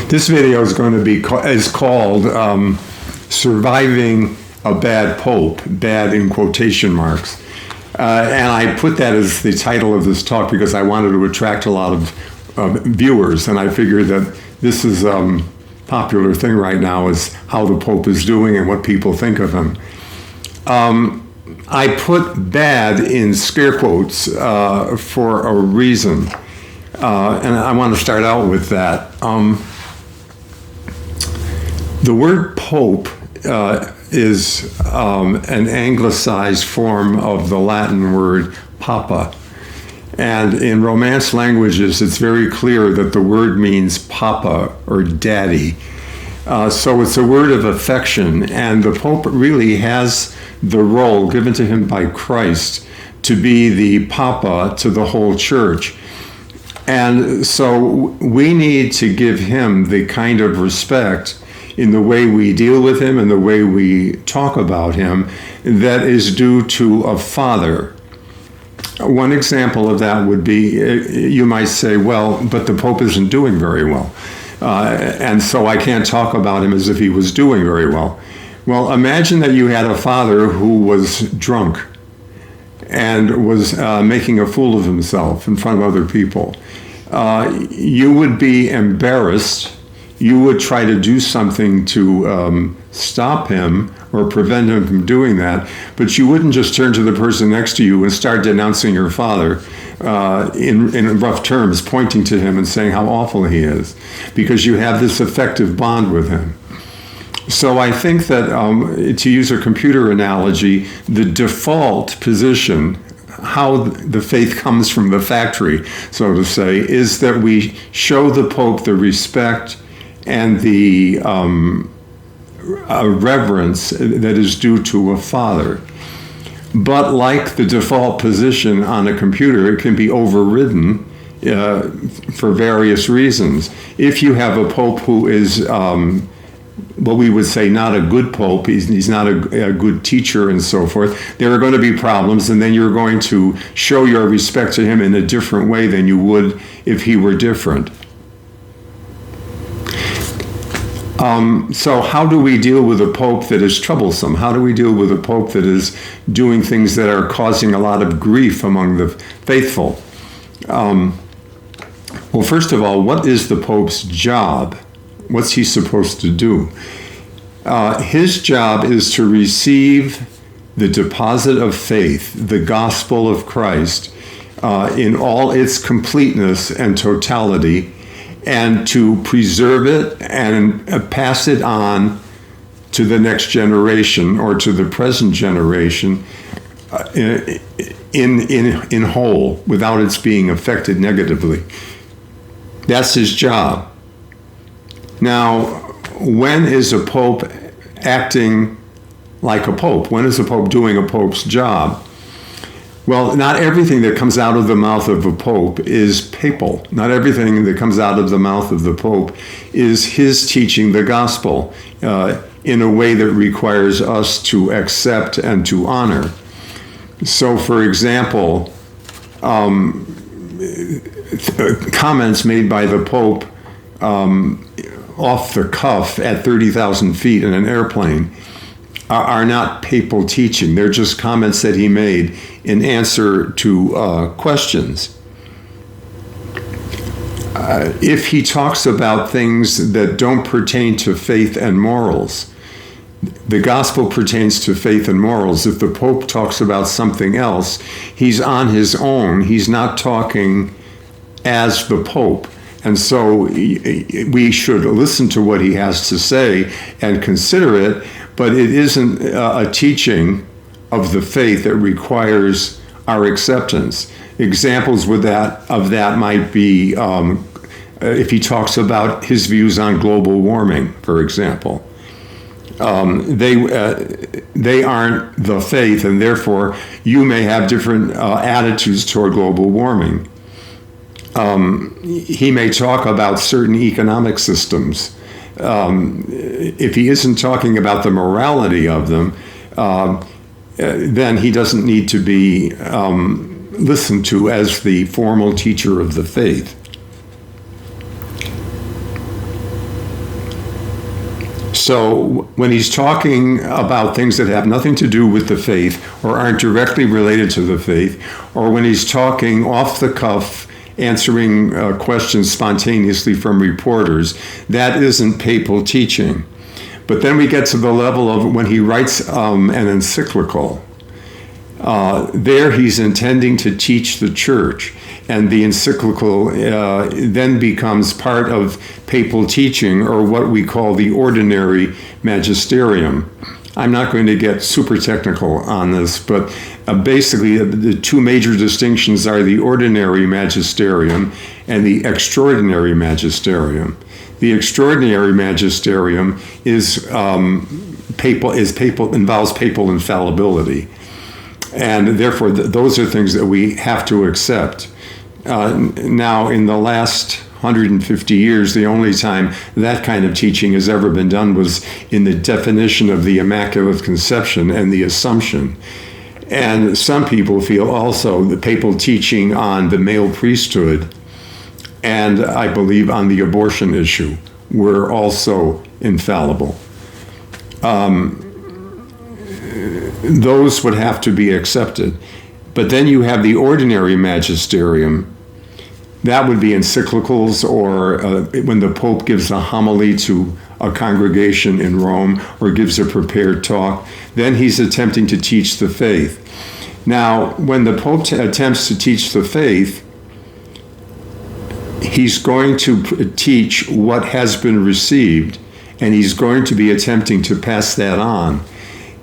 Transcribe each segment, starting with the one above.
This video is going to be called "Surviving a Bad Pope," bad in quotation marks, and I put that as the title of this talk because I wanted to attract a lot of viewers, and I figured that this is popular thing right now is how the Pope is doing and what people think of him. I put "bad" in scare quotes for a reason, and I want to start out with that. The word Pope is an anglicized form of the Latin word Papa. And in Romance languages, it's very clear that the word means Papa or Daddy. So it's a word of affection, and the Pope really has the role given to him by Christ to be the Papa to the whole church. And so we need to give him the kind of respect in the way we deal with him and the way we talk about him that is due to a father. One example of that would be, you might say, well, but the Pope isn't doing very well. And so I can't talk about him as if he was doing very well. Well, imagine that you had a father who was drunk and was making a fool of himself in front of other people. You would be embarrassed. You would try to do something to stop him or prevent him from doing that, but you wouldn't just turn to the person next to you and start denouncing your father in rough terms, pointing to him and saying how awful he is, because you have this affective bond with him. So I think that, to use a computer analogy, the default position, how the faith comes from the factory, so to say, is that we show the Pope the respect and the reverence that is due to a father. But like the default position on a computer, it can be overridden for various reasons. If you have a Pope who is what we would say not a good Pope, he's not a good teacher and so forth, there are going to be problems, and then you're going to show your respect to him in a different way than you would if he were different. So how do we deal with a Pope that is troublesome? How do we deal with a Pope that is doing things that are causing a lot of grief among the faithful? Well, first of all, what is the Pope's job? What's he supposed to do? His job is to receive the deposit of faith, the gospel of Christ, in all its completeness and totality, and to preserve it and pass it on to the next generation or to the present generation in whole, without its being affected negatively. That's his job. Now, when is a Pope acting like a Pope? When is a Pope doing a Pope's job? Well, not everything that comes out of the mouth of a Pope is papal. Not everything that comes out of the mouth of the Pope is his teaching the gospel in a way that requires us to accept and to honor. So, for example, comments made by the Pope off the cuff at 30,000 feet in an airplane are not papal teaching. They're just comments that he made in answer to questions. If he talks about things that don't pertain to faith and morals, the gospel pertains to faith and morals. If the Pope talks about something else, he's on his own. He's not talking as the Pope. And so we should listen to what he has to say and consider it, but it isn't a teaching of the faith that requires our acceptance. Examples of that might be if he talks about his views on global warming, for example. They aren't the faith, and therefore you may have different attitudes toward global warming. He may talk about certain economic systems. If he isn't talking about the morality of them, then he doesn't need to be listened to as the formal teacher of the faith. So when he's talking about things that have nothing to do with the faith or aren't directly related to the faith, or when he's talking off the cuff, answering questions spontaneously from reporters, that isn't papal teaching. But then we get to the level of when he writes an encyclical. There he's intending to teach the church, and the encyclical then becomes part of papal teaching, or what we call the ordinary magisterium. I'm not going to get super technical on this, but basically the two major distinctions are the ordinary magisterium and the extraordinary magisterium. The extraordinary magisterium is papal, involves papal infallibility. And therefore, those are things that we have to accept. Now, in the last 150 years, the only time that kind of teaching has ever been done was in the definition of the Immaculate Conception and the Assumption. And some people feel also the papal teaching on the male priesthood and I believe on the abortion issue were also infallible. Those would have to be accepted. But then you have the ordinary magisterium. That would be encyclicals, or when the Pope gives a homily to a congregation in Rome or gives a prepared talk, then he's attempting to teach the faith. Now, when the Pope attempts to teach the faith, he's going to teach what has been received, and he's going to be attempting to pass that on.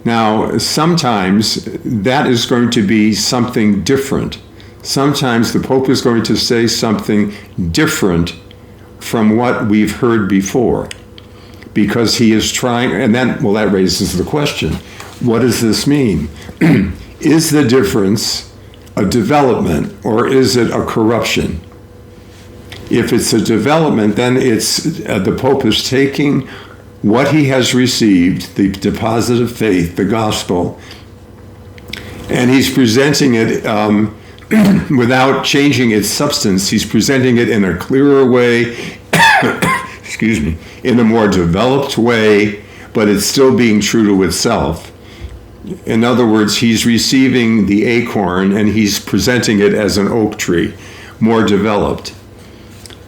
Now, sometimes that is going to be something different. Sometimes the Pope is going to say something different from what we've heard before, because he is trying, and then, well, that raises the question, what does this mean? Is the difference a development or is it a corruption? If it's a development, then it's the Pope is taking what he has received, the deposit of faith, the gospel, and he's presenting it without changing its substance. He's presenting it in a clearer way, excuse me, in a more developed way, but it's still being true to itself. In other words, he's receiving the acorn and he's presenting it as an oak tree, more developed.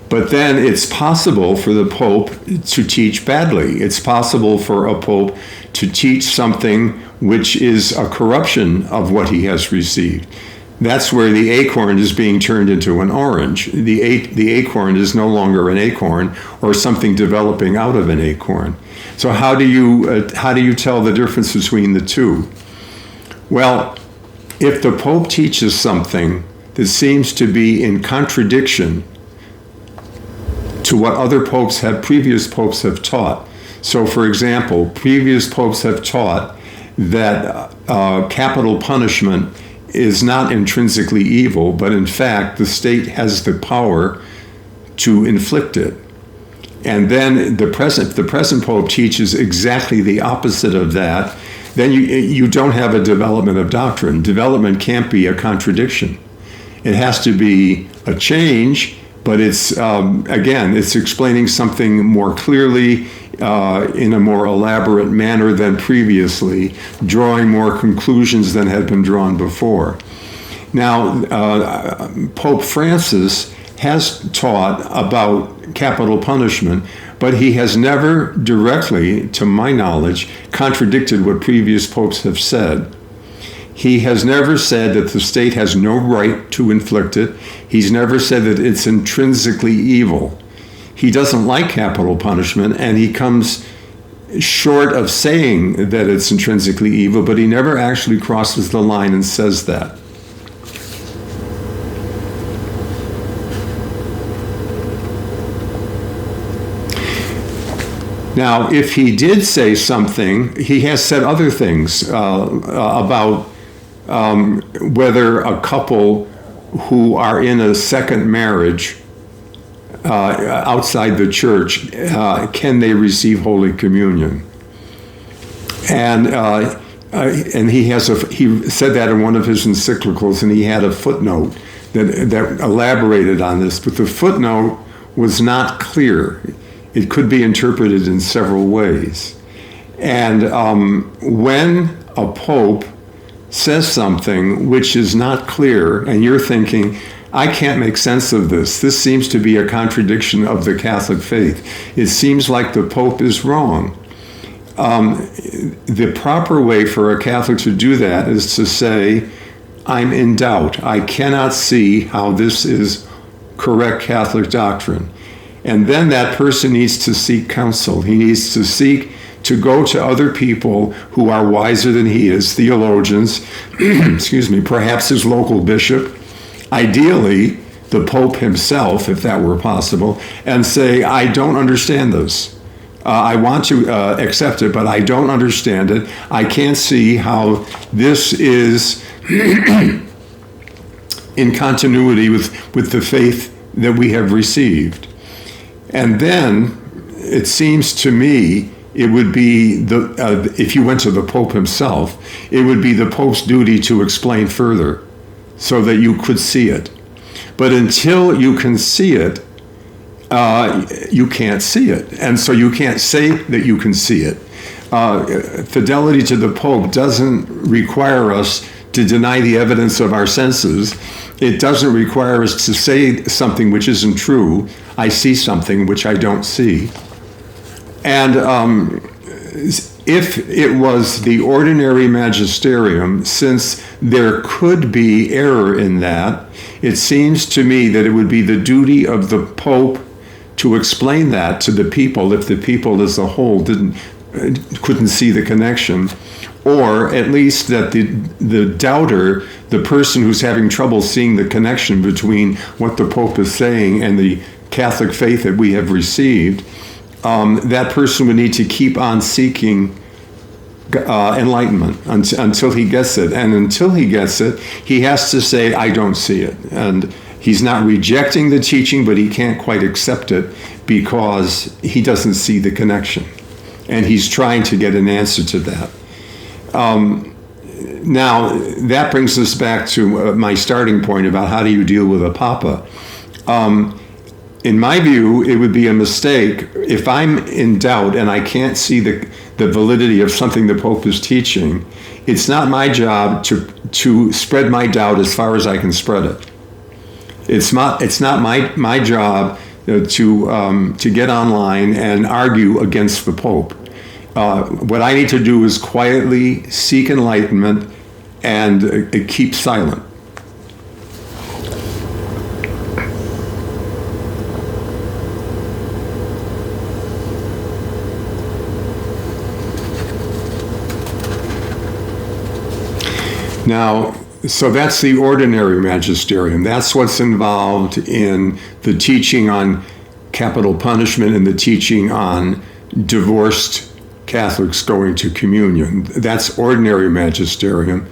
But then it's possible for the Pope to teach badly. It's possible for a Pope to teach something which is a corruption of what he has received. That's where the acorn is being turned into an orange. The acorn is no longer an acorn or something developing out of an acorn. So how do you tell the difference between the two? Well, if the Pope teaches something that seems to be in contradiction to what other previous popes have taught. So, for example, previous popes have taught that capital punishment is not intrinsically evil, but in fact, the state has the power to inflict it. And then the present pope teaches exactly the opposite of that. Then you don't have a development of doctrine. Development can't be a contradiction. It has to be a change. But it's, again, it's explaining something more clearly in a more elaborate manner than previously, drawing more conclusions than had been drawn before. Now, Pope Francis has taught about capital punishment, but he has never directly, to my knowledge, contradicted what previous popes have said. He has never said that the state has no right to inflict it. He's never said that it's intrinsically evil. He doesn't like capital punishment, and he comes short of saying that it's intrinsically evil, but he never actually crosses the line and says that. Now, if he did say something, he has said other things about whether a couple who are in a second marriage outside the church, can they receive Holy Communion? And he said that in one of his encyclicals, and he had a footnote that elaborated on this, but the footnote was not clear. it could be interpreted in several ways. And when a pope says something which is not clear, and you're thinking, I can't make sense of this. This seems to be a contradiction of the Catholic faith. It seems like the Pope is wrong. The proper way for a Catholic to do that is to say, I'm in doubt. I cannot see how this is correct Catholic doctrine. And then that person needs to seek counsel. He needs to go to other people who are wiser than he is, theologians, excuse me, perhaps his local bishop, ideally the Pope himself, if that were possible, and say, I don't understand this. I want to accept it, but I don't understand it. I can't see how this is in continuity with the faith that we have received. And then it seems to me it would be, if you went to the Pope himself, it would be the Pope's duty to explain further so that you could see it. But until you can see it, you can't see it. And so you can't say that you can see it. Fidelity to the Pope doesn't require us to deny the evidence of our senses. It doesn't require us to say something which isn't true. I see something which I don't see. And if it was the ordinary magisterium, since there could be error in that, it seems to me that it would be the duty of the Pope to explain that to the people if the people as a whole couldn't see the connection, or at least that the doubter, the person who's having trouble seeing the connection between what the Pope is saying and the Catholic faith that we have received, that person would need to keep on seeking enlightenment until he gets it. And until he gets it, he has to say, I don't see it. And he's not rejecting the teaching, but he can't quite accept it because he doesn't see the connection. And he's trying to get an answer to that. Now, that brings us back to my starting point about how do you deal with a papa. In my view, it would be a mistake if I'm in doubt and I can't see the validity of something the Pope is teaching. It's not my job to spread my doubt as far as I can spread it. It's not my job to get online and argue against the Pope. What I need to do is quietly seek enlightenment and keep silent. Now, so that's the ordinary magisterium. That's what's involved in the teaching on capital punishment and the teaching on divorced Catholics going to communion. That's ordinary magisterium.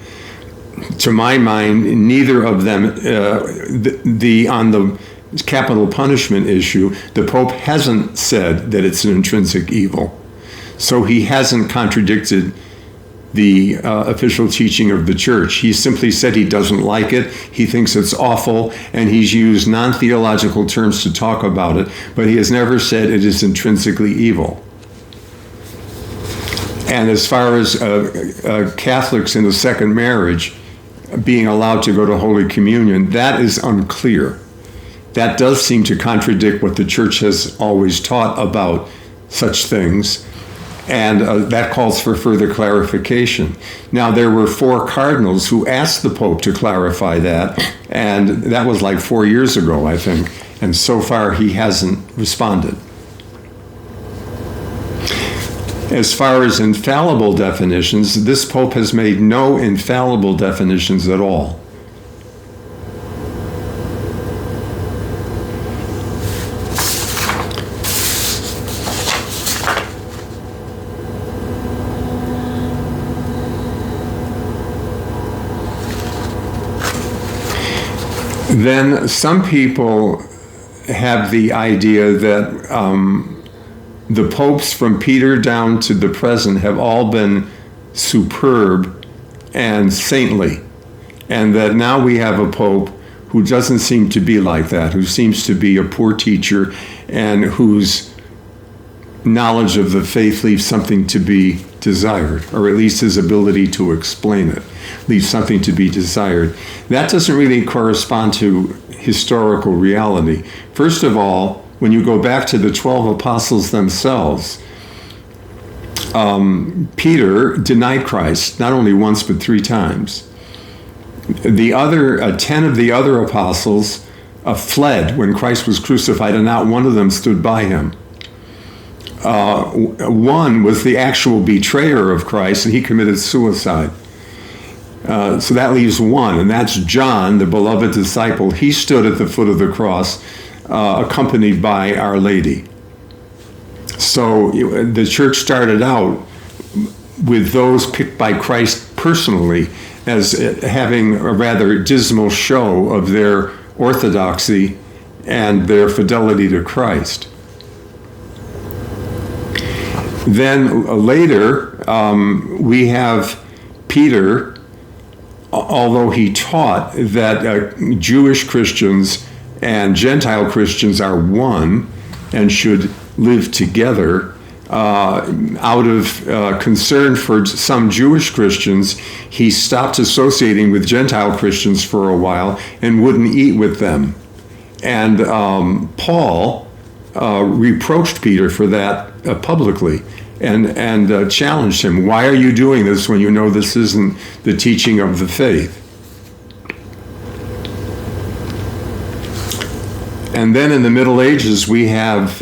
To my mind, neither of them, on the capital punishment issue, the Pope hasn't said that it's an intrinsic evil. So he hasn't contradicted the official teaching of the Church. He simply said he doesn't like it, he thinks it's awful, and he's used non-theological terms to talk about it, but he has never said it is intrinsically evil. And as far as Catholics in the second marriage being allowed to go to Holy Communion, that is unclear. That does seem to contradict what the Church has always taught about such things. And that calls for further clarification. Now, there were 4 cardinals who asked the Pope to clarify that, and that was like 4 years ago, I think. And so far, he hasn't responded. As far as infallible definitions, this Pope has made no infallible definitions at all. Then some people have the idea that the popes from Peter down to the present have all been superb and saintly, and that now we have a pope who doesn't seem to be like that, who seems to be a poor teacher and whose knowledge of the faith leaves something to be desired, or at least his ability to explain it leaves something to be desired. That doesn't really correspond to historical reality. First of all, when you go back to the 12 apostles themselves, Peter denied Christ not only once but 3 times. The other 10 of the other apostles fled when Christ was crucified, and not one of them stood by him. One was the actual betrayer of Christ, and he committed suicide. So that leaves one, and that's John, the beloved disciple. He stood at the foot of the cross, accompanied by Our Lady. So the church started out with those picked by Christ personally as having a rather dismal show of their orthodoxy and their fidelity to Christ. Then later, we have Peter, although he taught that Jewish Christians and Gentile Christians are one and should live together, out of concern for some Jewish Christians, he stopped associating with Gentile Christians for a while and wouldn't eat with them. And Paul reproached Peter for that publicly and challenged him. Why are you doing this when you know this isn't the teaching of the faith? And then in the Middle Ages, we have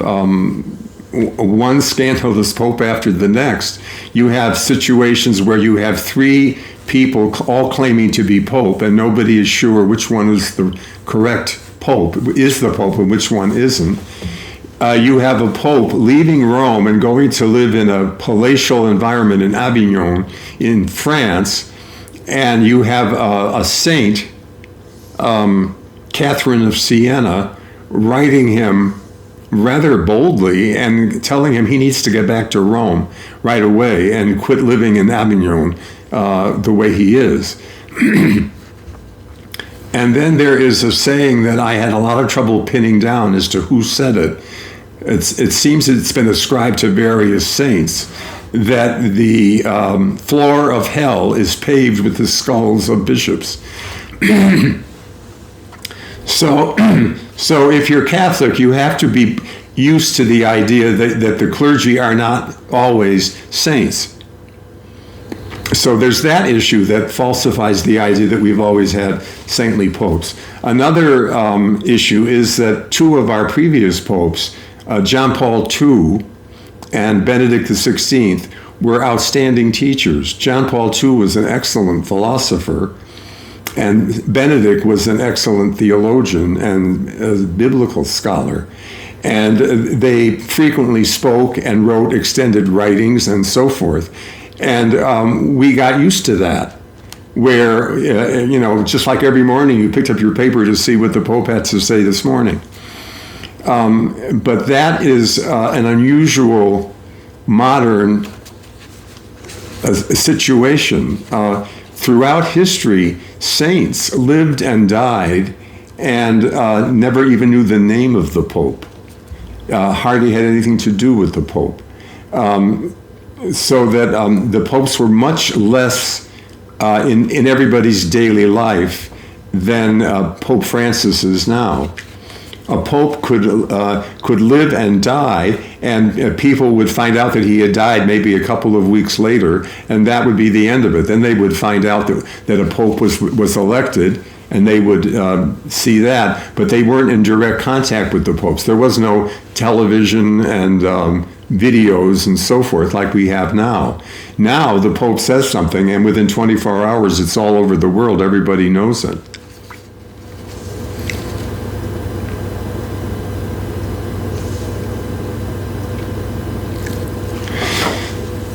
one scandalous pope after the next. You have situations where you have 3 people all claiming to be pope, and nobody is sure which one is the correct pope, is the pope, and which one isn't. You have a pope leaving Rome and going to live in a palatial environment in Avignon in France, and you have a saint, Catherine of Siena, writing him rather boldly and telling him he needs to get back to Rome right away and quit living in Avignon the way he is. And then there is a saying that I had a lot of trouble pinning down as to who said it. It seems it's been ascribed to various saints, that the floor of hell is paved with the skulls of bishops. So if you're Catholic, you have to be used to the idea that the clergy are not always saints. So there's that issue that falsifies the idea that we've always had saintly popes. Another issue is that 2 of our previous popes, John Paul II and Benedict XVI, were outstanding teachers. John Paul II was an excellent philosopher, and Benedict was an excellent theologian and a biblical scholar. And they frequently spoke and wrote extended writings and so forth. And we got used to that, where, just like every morning you picked up your paper to see what the Pope had to say this morning. But that is an unusual modern situation. Throughout history, saints lived and died and never even knew the name of the Pope. Hardly had anything to do with the Pope. So that the popes were much less in everybody's daily life than Pope Francis is now. A pope could live and die, and people would find out that he had died maybe a couple of weeks later, and that would be the end of it. Then they would find out that a pope was elected, and they would see that, but they weren't in direct contact with the popes. There was no television and videos and so forth like we have now. Now the Pope says something, and within 24 hours it's all over the world. Everybody knows it.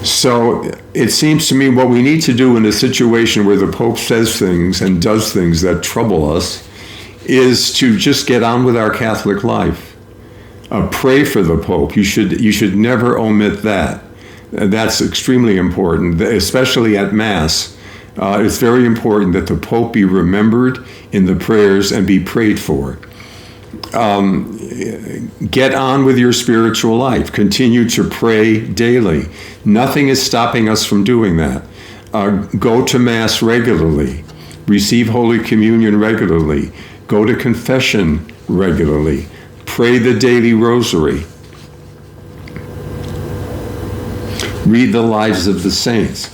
So it seems to me what we need to do in a situation where the Pope says things and does things that trouble us is to just get on with our Catholic life. Pray for the Pope. You should never omit that. That's extremely important, especially at Mass. It's very important that the Pope be remembered in the prayers and be prayed for. Get on with your spiritual life. Continue to pray daily. Nothing is stopping us from doing that. Go to Mass regularly. Receive Holy Communion regularly. Go to confession regularly. Pray the daily rosary. Read the lives of the saints.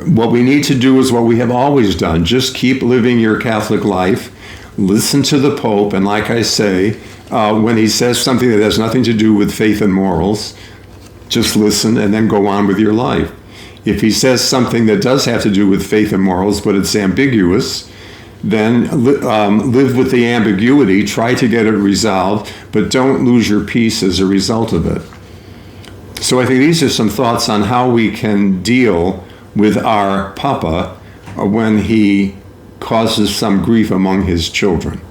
What we need to do is what we have always done. Just keep living your Catholic life. Listen to the Pope, and like I say, when he says something that has nothing to do with faith and morals, just listen and then go on with your life. If he says something that does have to do with faith and morals, but it's ambiguous, then live with the ambiguity, try to get it resolved, but don't lose your peace as a result of it. So I think these are some thoughts on how we can deal with our Papa when he causes some grief among his children.